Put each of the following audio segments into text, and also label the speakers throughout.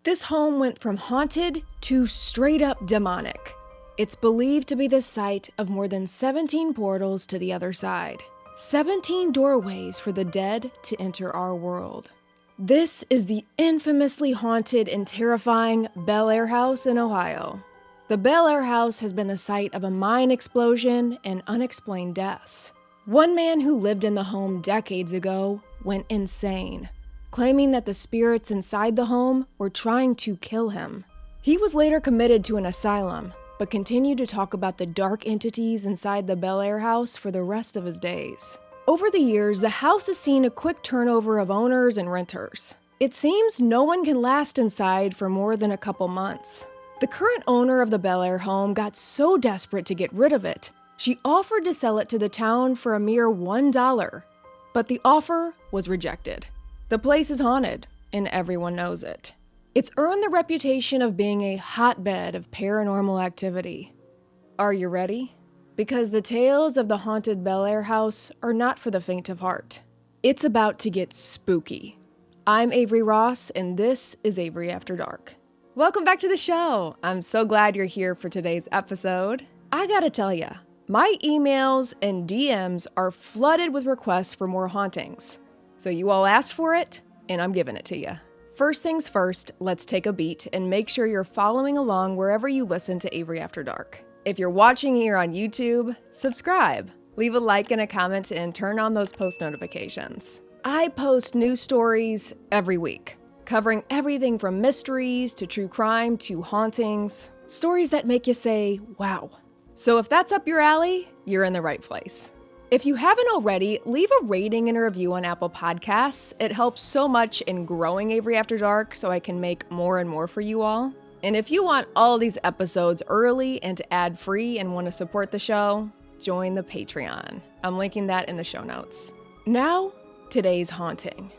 Speaker 1: This home went from haunted to straight up demonic. It's believed to be the site of more than 17 portals to the other side, 17 doorways for the dead to enter our world. This is the infamously haunted and terrifying Bellaire House in Ohio. The Bellaire House has been the site of a mine explosion and unexplained deaths. One man who lived in the home decades ago went insane, claiming that the spirits inside the home were trying to kill him. He was later committed to an asylum, but continued to talk about the dark entities inside the Bellaire House for the rest of his days. Over the years, the house has seen a quick turnover of owners and renters. It seems no one can last inside for more than a couple months. The current owner of the Bellaire home got so desperate to get rid of it, she offered to sell it to the town for a mere $1, but the offer was rejected. The place is haunted, and everyone knows it. It's earned the reputation of being a hotbed of paranormal activity. Are you ready? Because the tales of the haunted Bellaire House are not for the faint of heart. It's about to get spooky. I'm Avery Ross, and this is Avery After Dark. Welcome back to the show. I'm so glad you're here for today's episode. I gotta tell ya, my emails and DMs are flooded with requests for more hauntings. So you all asked for it, and I'm giving it to you. First things first, let's take a beat and make sure you're following along wherever you listen to Avery After Dark. If you're watching here on YouTube, subscribe, leave a like and a comment, and turn on those post notifications. I post news stories every week, covering everything from mysteries to true crime to hauntings, stories that make you say, wow. So if that's up your alley, you're in the right place. If you haven't already, leave a rating and a review on Apple Podcasts. It helps so much in growing Avery After Dark so I can make more and more for you all. And if you want all these episodes early and ad-free and want to support the show, join the Patreon. I'm linking that in the show notes. Now, today's haunting.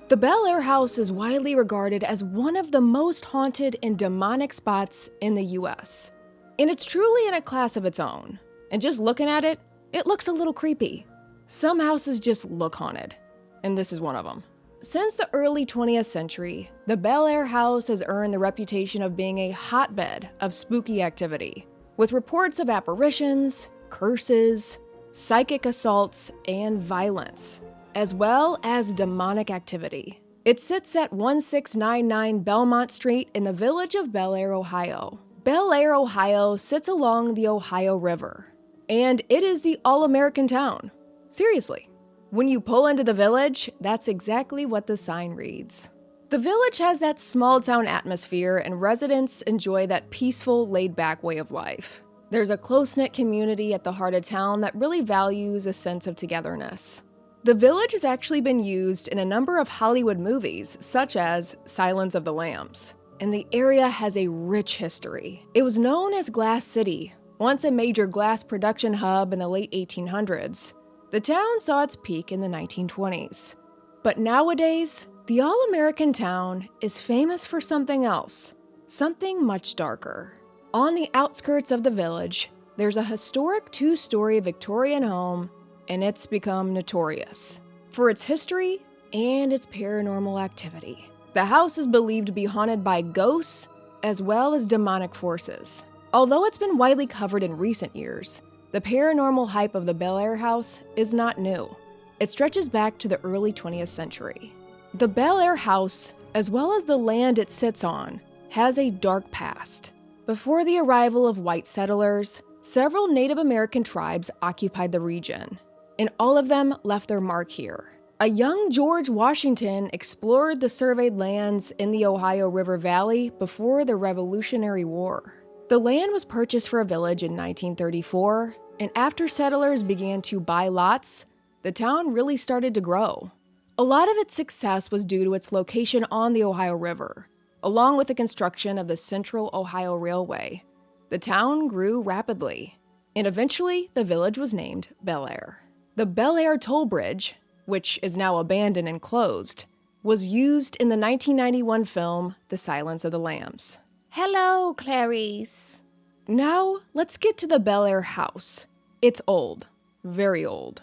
Speaker 1: The Bellaire House is widely regarded as one of the most haunted and demonic spots in the US. And it's truly in a class of its own. And just looking at it, it looks a little creepy. Some houses just look haunted, and this is one of them. Since the early 20th century, the Bellaire House has earned the reputation of being a hotbed of spooky activity, with reports of apparitions, curses, psychic assaults, and violence, as well as demonic activity. It sits at 1699 Belmont Street in the village of Bellaire, Ohio. Bellaire, Ohio sits along the Ohio River. And it is the all-American town. Seriously. When you pull into the village, that's exactly what the sign reads. The village has that small-town atmosphere, and residents enjoy that peaceful, laid-back way of life. There's a close-knit community at the heart of town that really values a sense of togetherness. The village has actually been used in a number of Hollywood movies, such as Silence of the Lambs. And the area has a rich history. It was known as Glass City, once a major glass production hub in the late 1800s, the town saw its peak in the 1920s. But nowadays, the all-American town is famous for something else, something much darker. On the outskirts of the village, there's a historic two-story Victorian home, and it's become notorious for its history and its paranormal activity. The house is believed to be haunted by ghosts as well as demonic forces. Although it's been widely covered in recent years, the paranormal hype of the Bellaire House is not new. It stretches back to the early 20th century. The Bellaire House, as well as the land it sits on, has a dark past. Before the arrival of white settlers, several Native American tribes occupied the region, and all of them left their mark here. A young George Washington explored the surveyed lands in the Ohio River Valley before the Revolutionary War. The land was purchased for a village in 1934, and after settlers began to buy lots, the town really started to grow. A lot of its success was due to its location on the Ohio River, along with the construction of the Central Ohio Railway. The town grew rapidly, and eventually the village was named Bellaire. The Bellaire Toll Bridge, which is now abandoned and closed, was used in the 1991 film The Silence of the Lambs. Hello, Clarice. Now, let's get to the Bellaire House. It's old. Very old.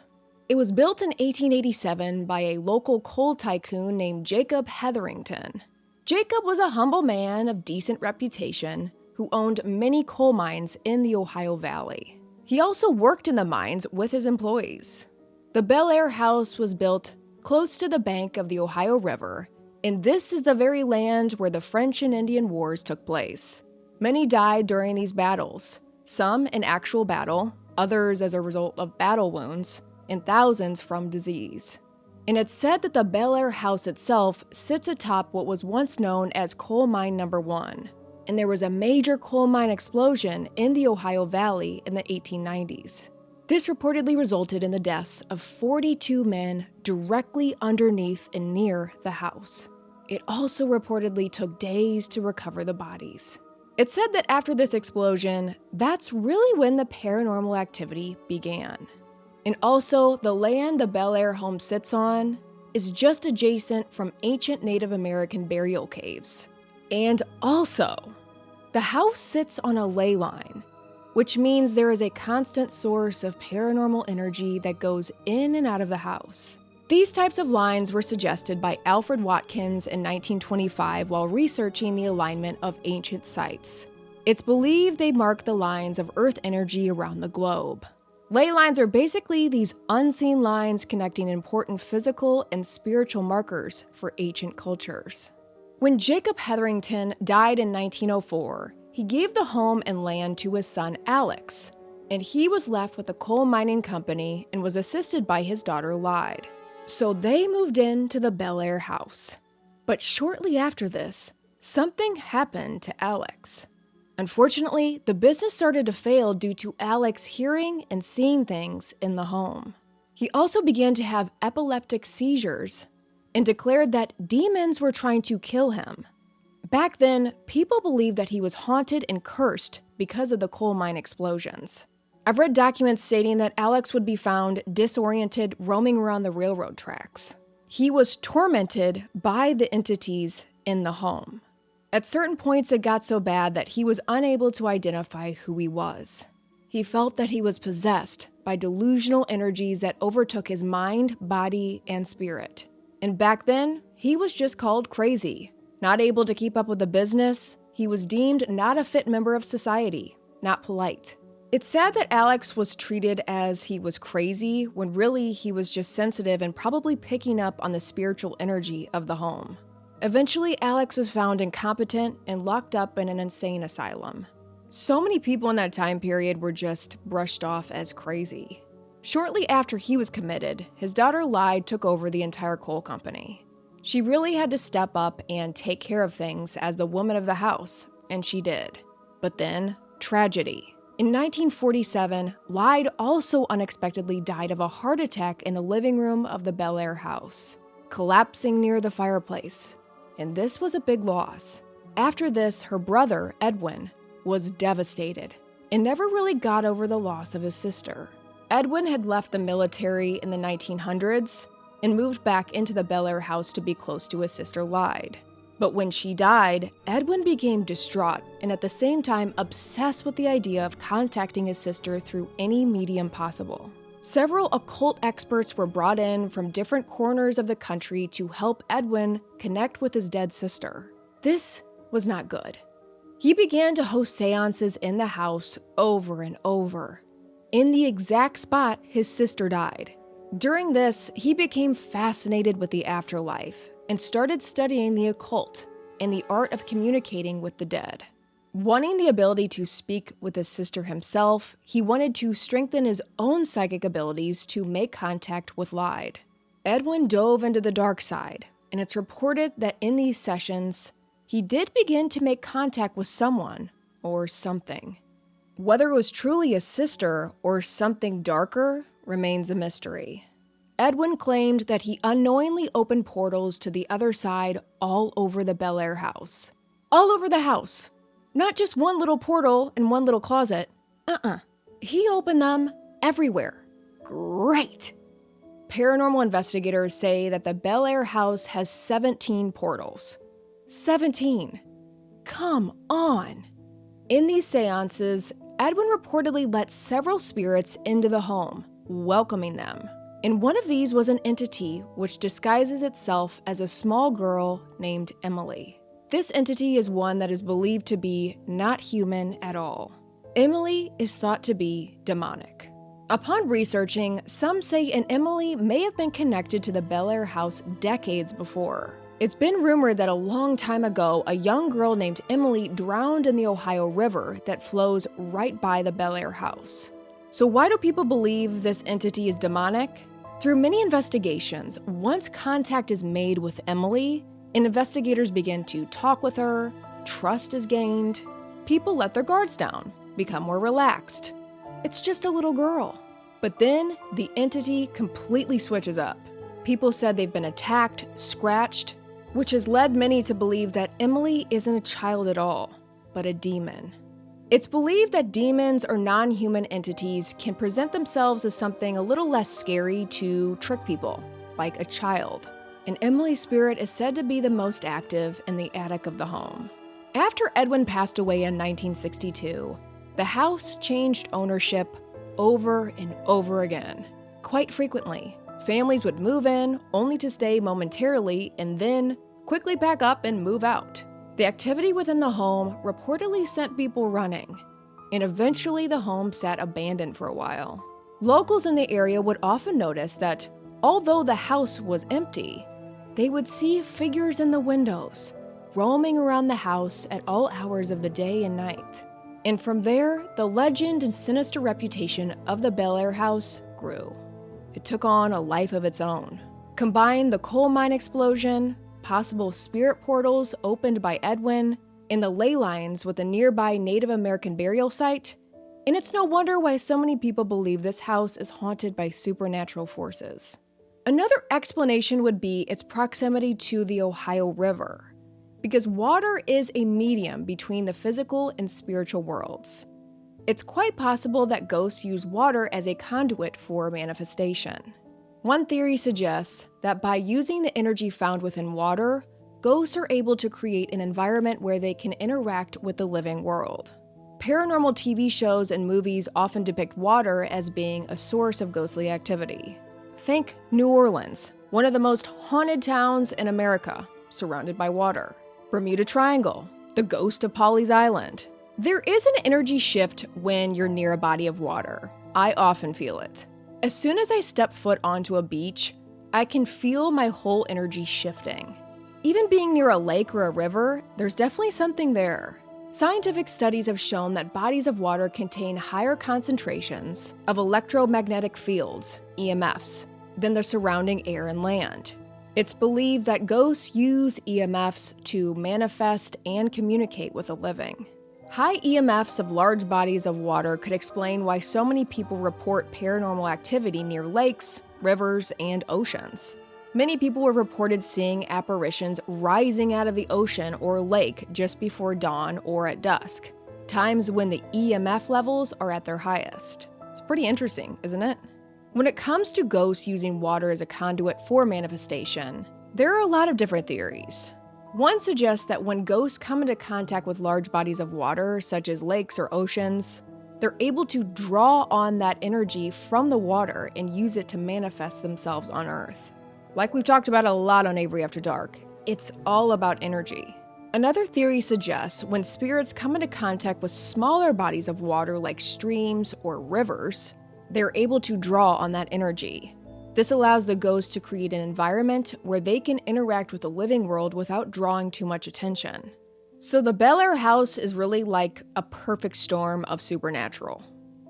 Speaker 1: It was built in 1887 by a local coal tycoon named Jacob Hetherington. Jacob was a humble man of decent reputation who owned many coal mines in the Ohio Valley. He also worked in the mines with his employees. The Bellaire House was built close to the bank of the Ohio River, and this is the very land where the French and Indian Wars took place. Many died during these battles, some in actual battle, others as a result of battle wounds, and thousands from disease. And it's said that the Bellaire House itself sits atop what was once known as Coal Mine Number 1, and there was a major coal mine explosion in the Ohio Valley in the 1890s. This reportedly resulted in the deaths of 42 men directly underneath and near the house. It also reportedly took days to recover the bodies. It's said that after this explosion, that's really when the paranormal activity began. And also, the land the Bellaire home sits on is just adjacent from ancient Native American burial caves. And also, the house sits on a ley line, which means there is a constant source of paranormal energy that goes in and out of the house. These types of lines were suggested by Alfred Watkins in 1925 while researching the alignment of ancient sites. It's believed they mark the lines of Earth energy around the globe. Ley lines are basically these unseen lines connecting important physical and spiritual markers for ancient cultures. When Jacob Hetherington died in 1904, he gave the home and land to his son Alex, and he was left with a coal mining company and was assisted by his daughter Lyde. So they moved into the Bellaire house. But shortly after this, something happened to Alex. Unfortunately, the business started to fail due to Alex hearing and seeing things in the home. He also began to have epileptic seizures and declared that demons were trying to kill him. Back then, people believed that he was haunted and cursed because of the coal mine explosions. I've read documents stating that Alex would be found disoriented roaming around the railroad tracks. He was tormented by the entities in the home. At certain points, it got so bad that he was unable to identify who he was. He felt that he was possessed by delusional energies that overtook his mind, body, and spirit. And back then, he was just called crazy. Not able to keep up with the business, he was deemed not a fit member of society, not polite. It's sad that Alex was treated as he was crazy when really he was just sensitive and probably picking up on the spiritual energy of the home. Eventually, Alex was found incompetent and locked up in an insane asylum. So many people in that time period were just brushed off as crazy. Shortly after he was committed, his daughter Lyde took over the entire coal company. She really had to step up and take care of things as the woman of the house, and she did. But then, tragedy. In 1947, Lyde also unexpectedly died of a heart attack in the living room of the Bellaire house, collapsing near the fireplace. And this was a big loss. After this, her brother, Edwin, was devastated and never really got over the loss of his sister. Edwin had left the military in the 1900s and moved back into the Bellaire house to be close to his sister Lyde. But when she died, Edwin became distraught and at the same time obsessed with the idea of contacting his sister through any medium possible. Several occult experts were brought in from different corners of the country to help Edwin connect with his dead sister. This was not good. He began to host seances in the house over and over, in the exact spot his sister died. During this, he became fascinated with the afterlife and started studying the occult and the art of communicating with the dead. Wanting the ability to speak with his sister himself, he wanted to strengthen his own psychic abilities to make contact with Lyde. Edwin dove into the dark side, and it's reported that in these sessions, he did begin to make contact with someone or something. Whether it was truly a sister or something darker remains a mystery. Edwin claimed that he unknowingly opened portals to the other side all over the Bellaire house. All over the house. Not just one little portal in one little closet. He opened them everywhere. Great! Paranormal investigators say that the Bellaire house has 17 portals. 17. Come on! In these seances, Edwin reportedly let several spirits into the home, welcoming them. And one of these was an entity which disguises itself as a small girl named Emily. This entity is one that is believed to be not human at all. Emily is thought to be demonic. Upon researching, some say an Emily may have been connected to the Bellaire House decades before. It's been rumored that a long time ago, a young girl named Emily drowned in the Ohio River that flows right by the Bellaire House. So why do people believe this entity is demonic? Through many investigations, once contact is made with Emily, and investigators begin to talk with her, trust is gained, people let their guards down, become more relaxed. It's just a little girl. But then the entity completely switches up. People said they've been attacked, scratched, which has led many to believe that Emily isn't a child at all, but a demon. It's believed that demons or non-human entities can present themselves as something a little less scary to trick people, like a child. And Emily's spirit is said to be the most active in the attic of the home. After Edwin passed away in 1962, the house changed ownership over and over again. Quite frequently, families would move in only to stay momentarily and then quickly pack up and move out. The activity within the home reportedly sent people running, and eventually the home sat abandoned for a while. Locals in the area would often notice that although the house was empty, they would see figures in the windows, roaming around the house at all hours of the day and night. And from there, the legend and sinister reputation of the Bellaire House grew. It took on a life of its own. Combine the coal mine explosion, possible spirit portals opened by Edwin, and the ley lines with a nearby Native American burial site, and it's no wonder why so many people believe this house is haunted by supernatural forces. Another explanation would be its proximity to the Ohio River, because water is a medium between the physical and spiritual worlds. It's quite possible that ghosts use water as a conduit for manifestation. One theory suggests that by using the energy found within water, ghosts are able to create an environment where they can interact with the living world. Paranormal TV shows and movies often depict water as being a source of ghostly activity. Think New Orleans, one of the most haunted towns in America, surrounded by water. Bermuda Triangle, the ghost of Polly's Island. There is an energy shift when you're near a body of water. I often feel it. As soon as I step foot onto a beach, I can feel my whole energy shifting. Even being near a lake or a river, there's definitely something there. Scientific studies have shown that bodies of water contain higher concentrations of electromagnetic fields, EMFs, than the surrounding air and land. It's believed that ghosts use EMFs to manifest and communicate with the living. High EMFs of large bodies of water could explain why so many people report paranormal activity near lakes, rivers, and oceans. Many people were reported seeing apparitions rising out of the ocean or lake just before dawn or at dusk, times when the EMF levels are at their highest. It's pretty interesting, isn't it? When it comes to ghosts using water as a conduit for manifestation, there are a lot of different theories. One suggests that when ghosts come into contact with large bodies of water, such as lakes or oceans, they're able to draw on that energy from the water and use it to manifest themselves on Earth. Like we've talked about a lot on Avery After Dark, it's all about energy. Another theory suggests when spirits come into contact with smaller bodies of water like streams or rivers, they're able to draw on that energy. This allows the ghost to create an environment where they can interact with the living world without drawing too much attention. So the Bellaire House is really like a perfect storm of supernatural.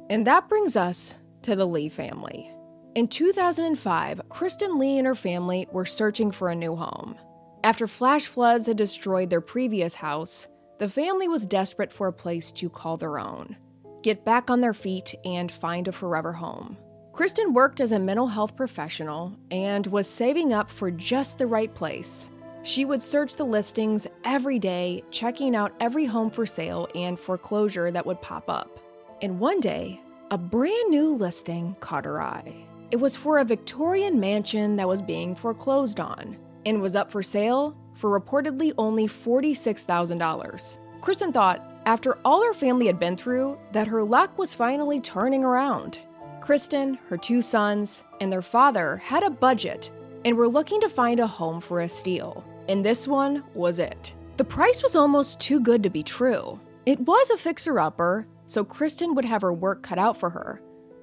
Speaker 1: And that brings us to the Lee family. In 2005, Kristen Lee and her family were searching for a new home. After flash floods had destroyed their previous house, the family was desperate for a place to call their own, get back on their feet, and find a forever home. Kristen worked as a mental health professional and was saving up for just the right place. She would search the listings every day, checking out every home for sale and foreclosure that would pop up. And one day, a brand new listing caught her eye. It was for a Victorian mansion that was being foreclosed on and was up for sale for reportedly only $46,000. Kristen thought, after all her family had been through, that her luck was finally turning around. Kristen, her two sons, and their father had a budget and were looking to find a home for a steal, and this one was it. The price was almost too good to be true. It was a fixer-upper, so Kristen would have her work cut out for her,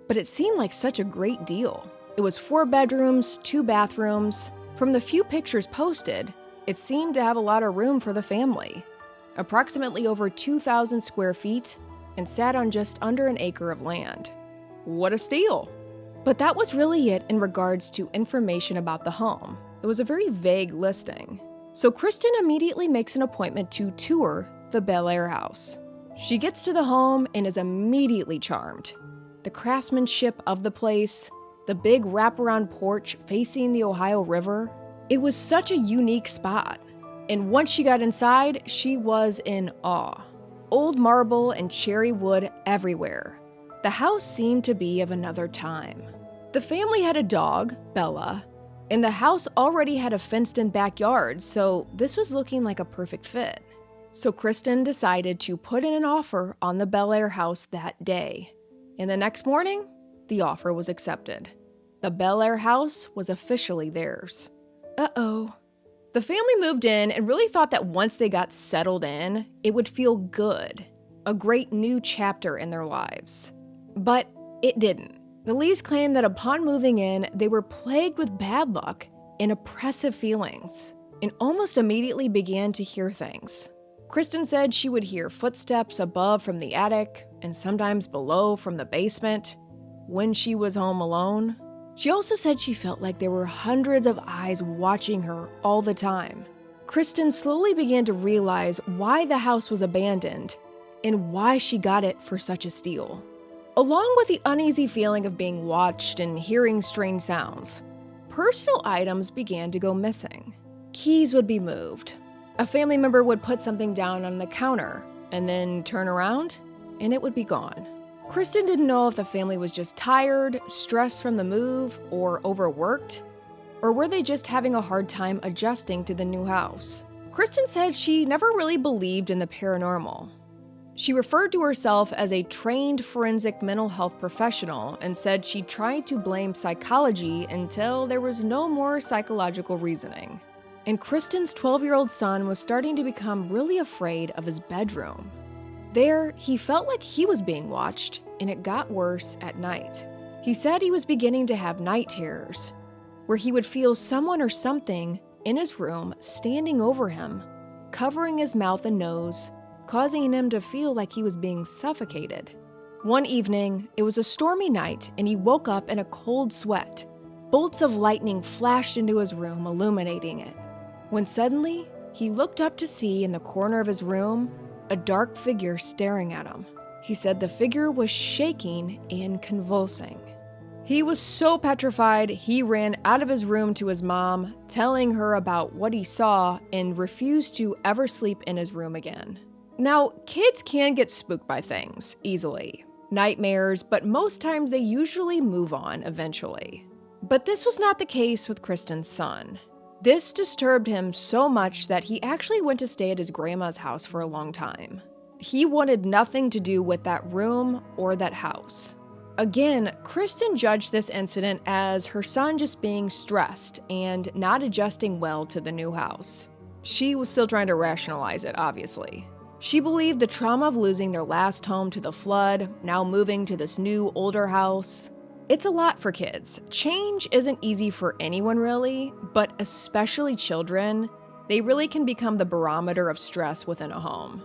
Speaker 1: but it seemed like such a great deal. It was 4 bedrooms, 2 bathrooms. From the few pictures posted, it seemed to have a lot of room for the family. Approximately over 2,000 square feet, and sat on just under an acre of land. What a steal! But that was really it in regards to information about the home. It was a very vague listing. So Kristen immediately makes an appointment to tour the Bellaire House. She gets to the home and is immediately charmed. The craftsmanship of the place, the big wraparound porch facing the Ohio River, it was such a unique spot. And once she got inside, she was in awe. Old marble and cherry wood everywhere. The house seemed to be of another time. The family had a dog, Bella, and the house already had a fenced-in backyard, so this was looking like a perfect fit. So Kristen decided to put in an offer on the Bellaire House that day. And the next morning, the offer was accepted. The Bellaire House was officially theirs. Uh-oh. The family moved in and really thought that once they got settled in, it would feel good. A great new chapter in their lives. But it didn't. The Lees claimed that upon moving in, they were plagued with bad luck and oppressive feelings, and almost immediately began to hear things. Kristen said she would hear footsteps above from the attic and sometimes below from the basement when she was home alone. She also said she felt like there were hundreds of eyes watching her all the time. Kristen slowly began to realize why the house was abandoned and why she got it for such a steal. Along with the uneasy feeling of being watched and hearing strange sounds, personal items began to go missing. Keys would be moved. A family member would put something down on the counter and then turn around and it would be gone. Kristen didn't know if the family was just tired, stressed from the move, or overworked, or were they just having a hard time adjusting to the new house. Kristen said she never really believed in the paranormal. She referred to herself as a trained forensic mental health professional and said she tried to blame psychology until there was no more psychological reasoning. And Kristen's 12-year-old son was starting to become really afraid of his bedroom. There, he felt like he was being watched, and it got worse at night. He said he was beginning to have night terrors, where he would feel someone or something in his room standing over him, covering his mouth and nose, causing him to feel like he was being suffocated. One evening, it was a stormy night, and he woke up in a cold sweat. Bolts of lightning flashed into his room, illuminating it. When suddenly, he looked up to see in the corner of his room a dark figure staring at him. He said the figure was shaking and convulsing. He was so petrified, he ran out of his room to his mom, telling her about what he saw and refused to ever sleep in his room again. Now, kids can get spooked by things easily. Nightmares, but most times they usually move on eventually. But this was not the case with Kristen's son. This disturbed him so much that he actually went to stay at his grandma's house for a long time. He wanted nothing to do with that room or that house. Again, Kristen judged this incident as her son just being stressed and not adjusting well to the new house. She was still trying to rationalize it, obviously. She believed the trauma of losing their last home to the flood, now moving to this new, older house. It's a lot for kids. Change isn't easy for anyone really, but especially children. They really can become the barometer of stress within a home.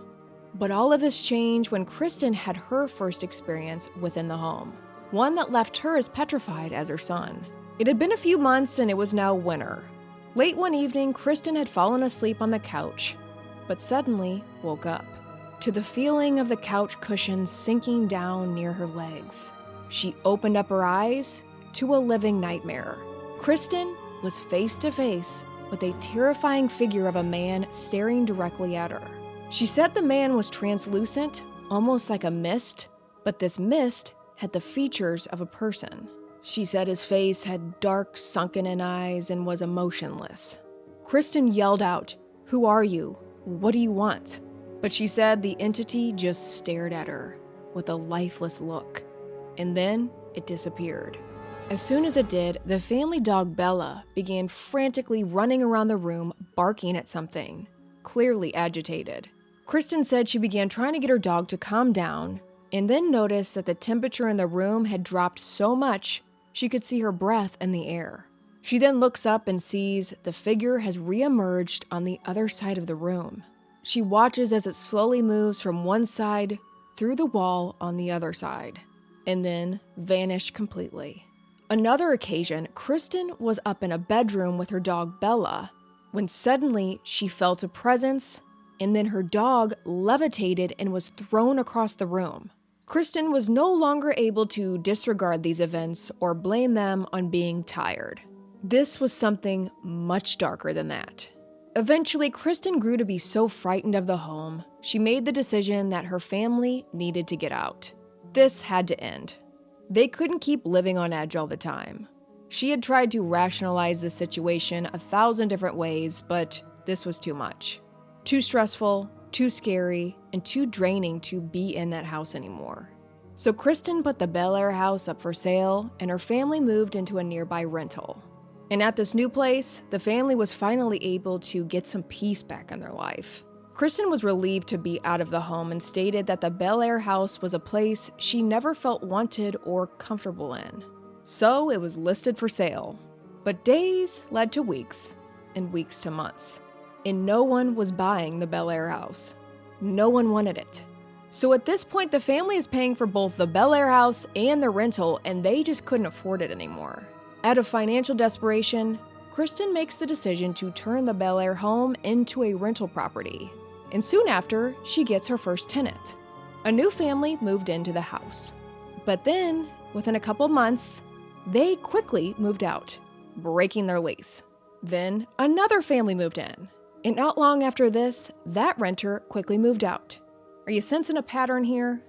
Speaker 1: But all of this changed when Kristen had her first experience within the home, one that left her as petrified as her son. It had been a few months and it was now winter. Late one evening, Kristen had fallen asleep on the couch, but suddenly woke up to the feeling of the couch cushions sinking down near her legs. She opened up her eyes to a living nightmare. Kristen was face to face with a terrifying figure of a man staring directly at her. She said the man was translucent, almost like a mist, but this mist had the features of a person. She said his face had dark, sunken-in eyes and was emotionless. Kristen yelled out, "Who are you? What do you want?" But she said the entity just stared at her with a lifeless look, and then it disappeared. As soon as it did, the family dog Bella began frantically running around the room, barking at something, clearly agitated. Kristen said she began trying to get her dog to calm down and then noticed that the temperature in the room had dropped so much she could see her breath in the air. She then looks up and sees the figure has reemerged on the other side of the room. She watches as it slowly moves from one side through the wall on the other side, and then vanished completely. Another occasion, Kristen was up in a bedroom with her dog Bella when suddenly she felt a presence, and then her dog levitated and was thrown across the room. Kristen was no longer able to disregard these events or blame them on being tired. This was something much darker than that. Eventually, Kristen grew to be so frightened of the home, she made the decision that her family needed to get out. This had to end. They couldn't keep living on edge all the time. She had tried to rationalize the situation 1,000 different ways, but this was too much. Too stressful, too scary, and too draining to be in that house anymore. So Kristen put the Bellaire House up for sale, and her family moved into a nearby rental. And at this new place, the family was finally able to get some peace back in their life. Kristen was relieved to be out of the home and stated that the Bellaire House was a place she never felt wanted or comfortable in. So it was listed for sale. But days led to weeks, and weeks to months. And no one was buying the Bellaire House. No one wanted it. So at this point, the family is paying for both the Bellaire House and the rental, and they just couldn't afford it anymore. Out of financial desperation, Kristen makes the decision to turn the Bellaire home into a rental property. And soon after, she gets her first tenant. A new family moved into the house. But then, within a couple months, they quickly moved out, breaking their lease. Then another family moved in. And not long after this, that renter quickly moved out. Are you sensing a pattern here?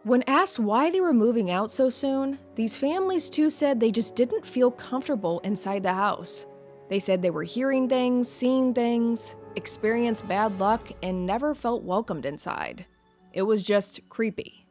Speaker 1: When asked why they were moving out so soon, these families too said they just didn't feel comfortable inside the house. They said they were hearing things, seeing things, experienced bad luck, and never felt welcomed inside. It was just creepy.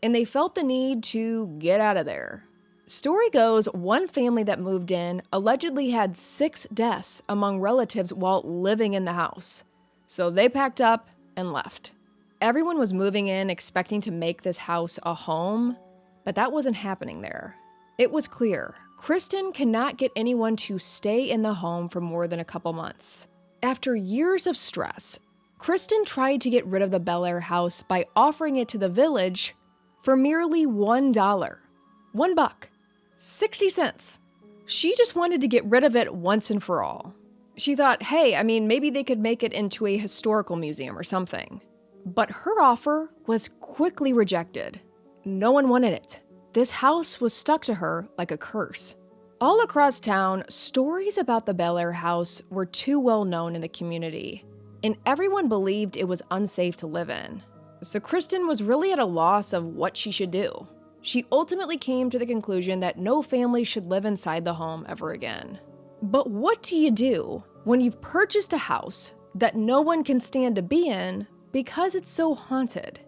Speaker 1: And they felt the need to get out of there. Story goes, one family that moved in allegedly had 6 deaths among relatives while living in the house. So they packed up and left. Everyone was moving in expecting to make this house a home, but that wasn't happening there. It was clear, Kristen cannot get anyone to stay in the home for more than a couple months. After years of stress, Kristen tried to get rid of the Bellaire House by offering it to the village for merely $1. $1. 60 cents. She just wanted to get rid of it once and for all. She thought, hey, maybe they could make it into a historical museum or something. But her offer was quickly rejected. No one wanted it. This house was stuck to her like a curse. All across town, stories about the Bellaire House were too well known in the community, and everyone believed it was unsafe to live in. So Kristen was really at a loss of what she should do. She ultimately came to the conclusion that no family should live inside the home ever again. But what do you do when you've purchased a house that no one can stand to be in because it's so haunted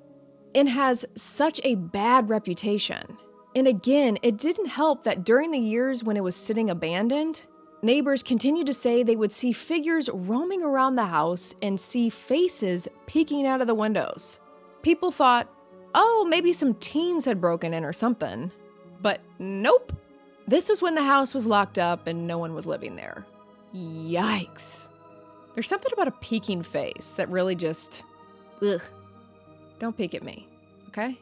Speaker 1: and has such a bad reputation? And again, it didn't help that during the years when it was sitting abandoned, neighbors continued to say they would see figures roaming around the house and see faces peeking out of the windows. People thought, oh, maybe some teens had broken in or something. But nope. This was when the house was locked up and no one was living there. Yikes. There's something about a peeking face that really just, ugh. Don't peek at me, okay?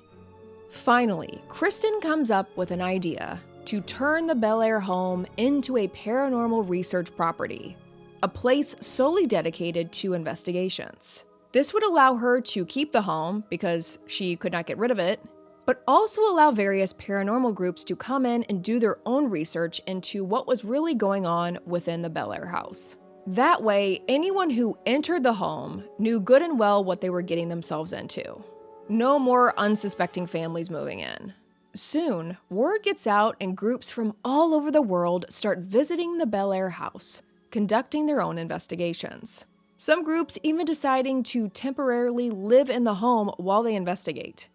Speaker 1: Finally, Kristen comes up with an idea to turn the Bellaire home into a paranormal research property, a place solely dedicated to investigations. This would allow her to keep the home because she could not get rid of it, but also allow various paranormal groups to come in and do their own research into what was really going on within the Bellaire house. That way, anyone who entered the home knew good and well what they were getting themselves into. No more unsuspecting families moving in. Soon, word gets out and groups from all over the world start visiting the Bellaire house, conducting their own investigations. Some groups even deciding to temporarily live in the home while they investigate.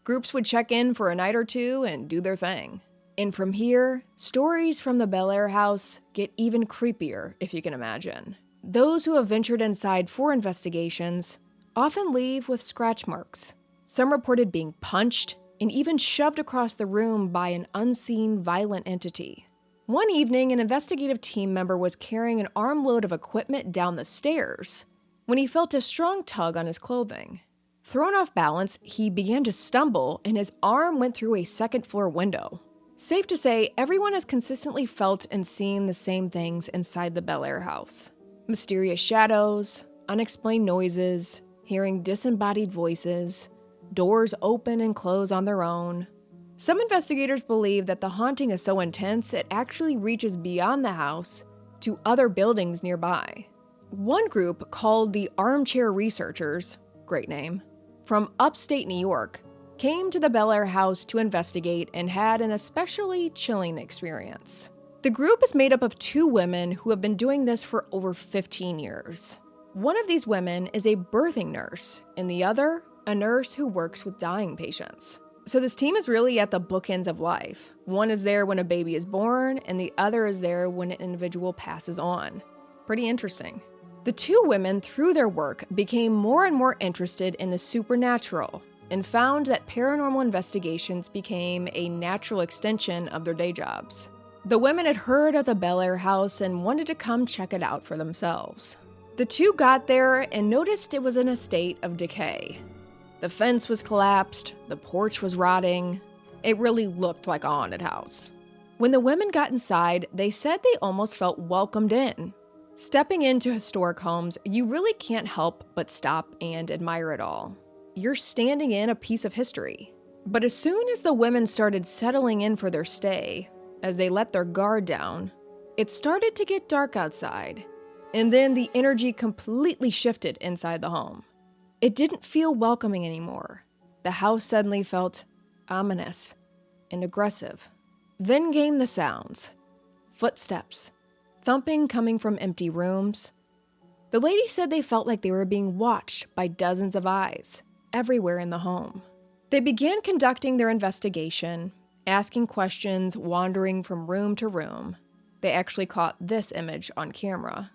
Speaker 1: Groups would check in for a night or two and do their thing. And from here, stories from the Bellaire house get even creepier, if you can imagine. Those who have ventured inside for investigations often leave with scratch marks. Some reported being punched and even shoved across the room by an unseen violent entity. One evening, an investigative team member was carrying an armload of equipment down the stairs when he felt a strong tug on his clothing. Thrown off balance, he began to stumble and his arm went through a second-floor window. Safe to say, everyone has consistently felt and seen the same things inside the Bellaire House. Mysterious shadows, unexplained noises, hearing disembodied voices, doors open and close on their own. Some investigators believe that the haunting is so intense it actually reaches beyond the house to other buildings nearby. One group, called the Armchair Researchers, great name, from upstate New York, came to the Bellaire House to investigate and had an especially chilling experience. The group is made up of 2 women who have been doing this for over 15 years. One of these women is a birthing nurse, and the other, a nurse who works with dying patients. So this team is really at the bookends of life. One is there when a baby is born, and the other is there when an individual passes on. Pretty interesting. The 2 women, through their work, became more and more interested in the supernatural and found that paranormal investigations became a natural extension of their day jobs. The women had heard of the Bellaire House and wanted to come check it out for themselves. The 2 got there and noticed it was in a state of decay. The fence was collapsed, the porch was rotting. It really looked like a haunted house. When the women got inside, they said they almost felt welcomed in. Stepping into historic homes, you really can't help but stop and admire it all. You're standing in a piece of history. But as soon as the women started settling in for their stay, as they let their guard down, it started to get dark outside, and then the energy completely shifted inside the home. It didn't feel welcoming anymore. The house suddenly felt ominous and aggressive. Then came the sounds. Footsteps, thumping coming from empty rooms. The lady said they felt like they were being watched by dozens of eyes everywhere in the home. They began conducting their investigation, asking questions, wandering from room to room. They actually caught this image on camera.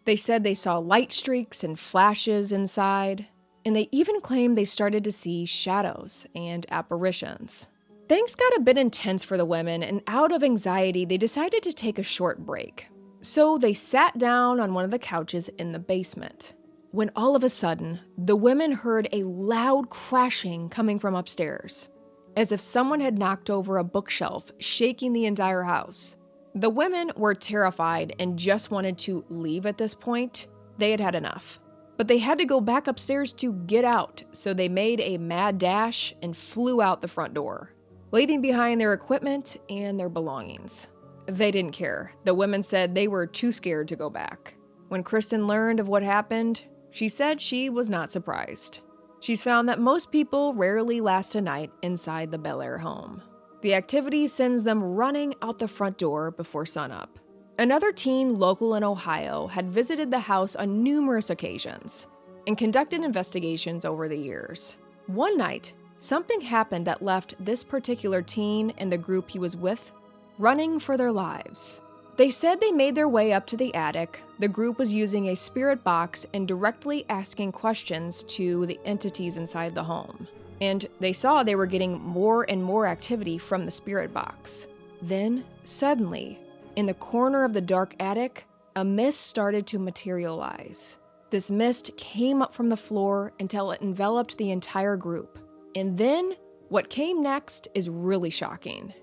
Speaker 1: They said they saw light streaks and flashes inside, and they even claimed they started to see shadows and apparitions. Things got a bit intense for the women, and out of anxiety, they decided to take a short break. So they sat down on one of the couches in the basement, when all of a sudden, the women heard a loud crashing coming from upstairs, as if someone had knocked over a bookshelf, shaking the entire house. The women were terrified and just wanted to leave at this point. They had had enough. But they had to go back upstairs to get out, so they made a mad dash and flew out the front door, leaving behind their equipment and their belongings. They didn't care. The women said they were too scared to go back. When Kristen learned of what happened, she said she was not surprised. She's found that most people rarely last a night inside the Bellaire home. The activity sends them running out the front door before sunup. Another teen local in Ohio had visited the house on numerous occasions and conducted investigations over the years. One night, something happened that left this particular teen and the group he was with running for their lives. They said they made their way up to the attic. The group was using a spirit box and directly asking questions to the entities inside the home. And they saw they were getting more and more activity from the spirit box. Then, suddenly, in the corner of the dark attic, a mist started to materialize. This mist came up from the floor until it enveloped the entire group. And then, what came next is really shocking.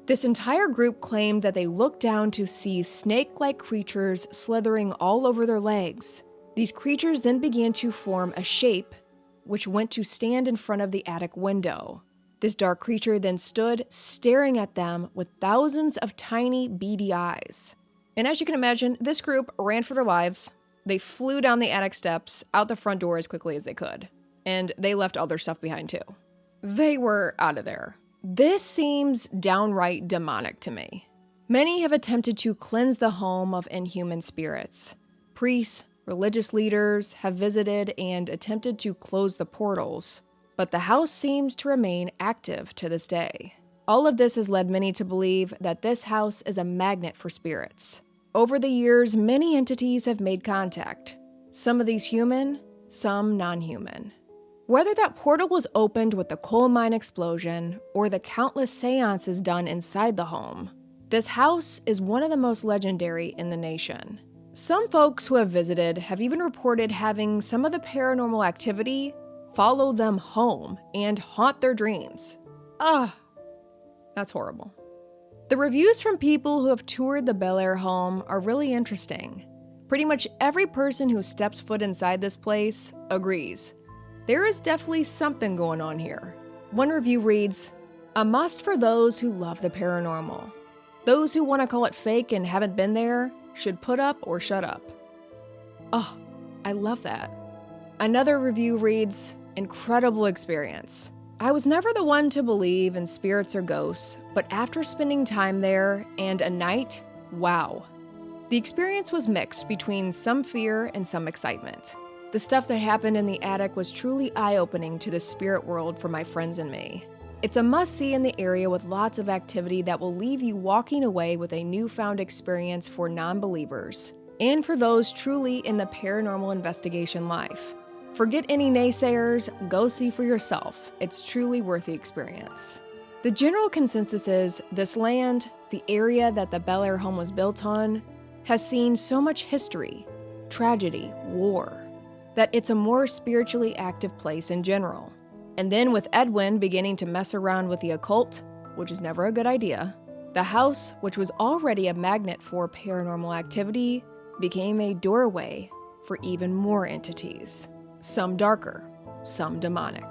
Speaker 1: This entire group claimed that they looked down to see snake-like creatures slithering all over their legs. These creatures then began to form a shape, which went to stand in front of the attic window. This dark creature then stood staring at them with thousands of tiny, beady eyes. And as you can imagine, this group ran for their lives. They flew down the attic steps, out the front door as quickly as they could. And they left all their stuff behind too. They were out of there. This seems downright demonic to me. Many have attempted to cleanse the home of inhuman spirits. Priests, religious leaders have visited and attempted to close the portals, but the house seems to remain active to this day. All of this has led many to believe that this house is a magnet for spirits. over the years, many entities have made contact. Some of these human, some non-human. Whether that portal was opened with the coal mine explosion or the countless seances done inside the home, this house is one of the most legendary in the nation. Some folks who have visited have even reported having some of the paranormal activity follow them home and haunt their dreams. Ugh, that's horrible. The reviews from people who have toured the Bellaire home are really interesting. Pretty much every person who steps foot inside this place agrees. There is definitely something going on here. One review reads, "A must for those who love the paranormal. Those who want to call it fake and haven't been there should put up or shut up." Oh, I love that. Another review reads, "Incredible experience. I was never the one to believe in spirits or ghosts, but after spending time there and a night, wow. The experience was mixed between some fear and some excitement. The stuff that happened in the attic was truly eye-opening to the spirit world for my friends and me. It's a must-see in the area with lots of activity that will leave you walking away with a newfound experience for non-believers, and for those truly in the paranormal investigation life. Forget any naysayers, go see for yourself. It's truly worth the experience." The general consensus is this land, the area that the Bellaire home was built on, has seen so much history, tragedy, war, that it's a more spiritually active place in general. And then with Edwin beginning to mess around with the occult, which is never a good idea, the house, which was already a magnet for paranormal activity, became a doorway for even more entities. Some darker, some demonic.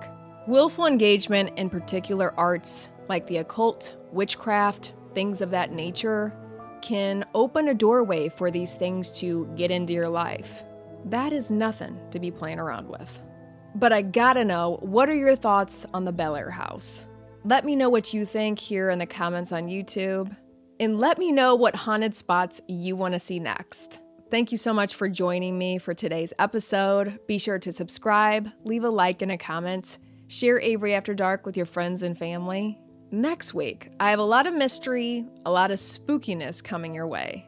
Speaker 1: Willful engagement in particular arts, like the occult, witchcraft, things of that nature, can open a doorway for these things to get into your life. That is nothing to be playing around with. But I gotta know, what are your thoughts on the Bellaire house? Let me know what you think here in the comments on YouTube, and let me know what haunted spots you want to see next. Thank you so much for joining me for today's episode. Be sure to subscribe, leave a like and a comment, share Avery After Dark with your friends and family. Next week, I have a lot of mystery, a lot of spookiness coming your way.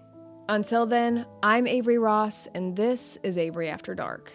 Speaker 1: Until then, I'm Avery Ross, and this is Avery After Dark.